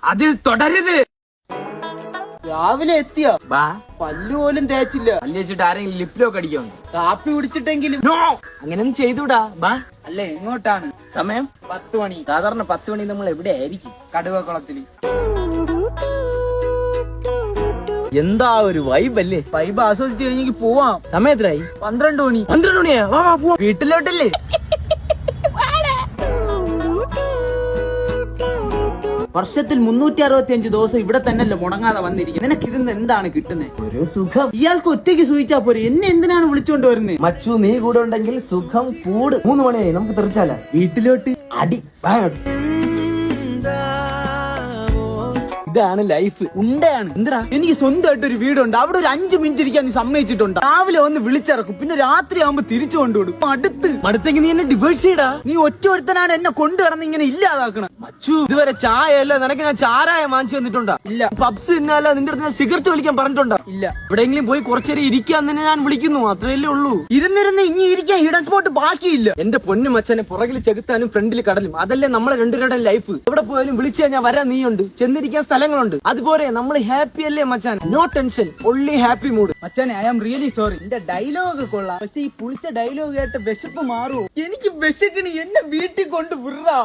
അതിൽ തുടരുത്. രാവിലെ എത്തിയോ? ബാ, പല്ലു പോലും തേച്ചില്ല. പല്ല് വെച്ചിട്ട് ആരെങ്കിലും ലിപ്ലോക്ക് അടിക്കാൻ? കാപ്പി കുടിച്ചിട്ടെങ്കിലും. നോ, അങ്ങനെയൊന്നും ചെയ്തൂടാ. ബാ. അല്ല, എങ്ങോട്ടാണ്? സമയം 10 മണി. സാധാരണ 10 മണി നമ്മൾ എവിടെ ആയിരിക്കും? കടുവക്കുളത്തില്. എന്താ ഒരു വൈബ് അല്ലേ? വൈബ് ആസ്വദിച്ച് കഴിഞ്ഞെങ്കിൽ പോവാം. സമയത്തിലായി 12 മണി. 12 മണിയാ? വാ വാ പോവാം. വീട്ടിലോട്ടല്ലേ? വർഷത്തിൽ 365 ദിവസം ഇവിടെ തന്നെയല്ലേ മുടങ്ങാതെ വന്നിരിക്കുന്നത്. നിനക്ക് ഇതിന്ന് എന്താണ് കിട്ടുന്നത്? ഒരു സുഖം. ഇയാൾക്ക് ഒറ്റയ്ക്ക് സൂചിച്ചാ പോരെ, എന്നെ എന്തിനാണ് വിളിച്ചോണ്ട് വരുന്നത്? മച്ചു, നീ കൂടെ ഉണ്ടെങ്കിൽ സുഖം കൂട്. 3 മണിയായി, നമുക്ക് തെറിച്ചാല വീട്ടിലോട്ട്. അടി. ഇതാണ് ലൈഫ്. ഉണ്ടയാണ്. എന്താ, എനിക്ക് സ്വന്തമായിട്ട് ഒരു വീടുണ്ട്. അവിടെ ഒരു 5 മിനിറ്റ് ഇരിക്കാൻ നീ സമ്മതിച്ചിട്ടുണ്ട്. രാവിലെ വന്ന് വിളിച്ചിറക്കും, പിന്നെ രാത്രി ആവുമ്പോ തിരിച്ചു കൊണ്ടുവിടും. മടുത്തെങ്കിൽ നീ എന്നെ ഡിവോഴ്സ് ചെയ്യടാ. നീ ഒറ്റ ഒരുത്തനാണ് എന്നെ കൊണ്ടുകിടന്ന് ഇങ്ങനെ ഇല്ലാതാക്കണം. മച്ചു, ഇതുവരെ ചായ അല്ല, നിനക്ക് ഞാൻ ചാരായം വാങ്ങിച്ചു തന്നിട്ടുണ്ടാ? ഇല്ല. പബ്സ് തിന്നാല, നിന്റെ അടുത്ത് ഞാൻ സിഗരറ്റ് വലിക്കാൻ പറഞ്ഞിട്ടുണ്ടാ? ഇല്ല. എവിടെയെങ്കിലും പോയി കുറച്ചേരം ഇരിക്കാൻ തന്നെ ഞാൻ വിളിക്കുന്നു, അത്രയല്ലേ ഉള്ളൂ. ഇരുന്നിരുന്ന് ഇനി ഇരിക്കാൻ ഹിഡൻ സ്പോട്ട് ബാക്കിയില്ല. എന്റെ പൊന്നു മച്ചനെ, പുറകിൽ ചെകുത്താനും ഫ്രണ്ടിൽ കടലും, അതല്ലേ നമ്മളെ രണ്ടുപേരുടെ ലൈഫ്. എവിടെ പോയാലും വിളിച്ചാൽ ഞാൻ വരാൻ നീയുണ്ട്, ചെന്നിരിക്കാൻ സ്ഥലങ്ങളുണ്ട്. അതുപോലെ നമ്മൾ ഹാപ്പി അല്ലേ മച്ചാൻ? No tension, only happy mood. മച്ചാനെ, ഐ ആം റിയലി സോറി. എന്റെ ഡയലോഗ് കൊള്ളാം, പക്ഷെ ഈ പുളിച്ച ഡയലോഗ് കേട്ട് വിശപ്പ് മാറുമോ? എനിക്ക് വിശക്കണി, എന്നെ വീട്ടിൽ കൊണ്ട് വിടാ.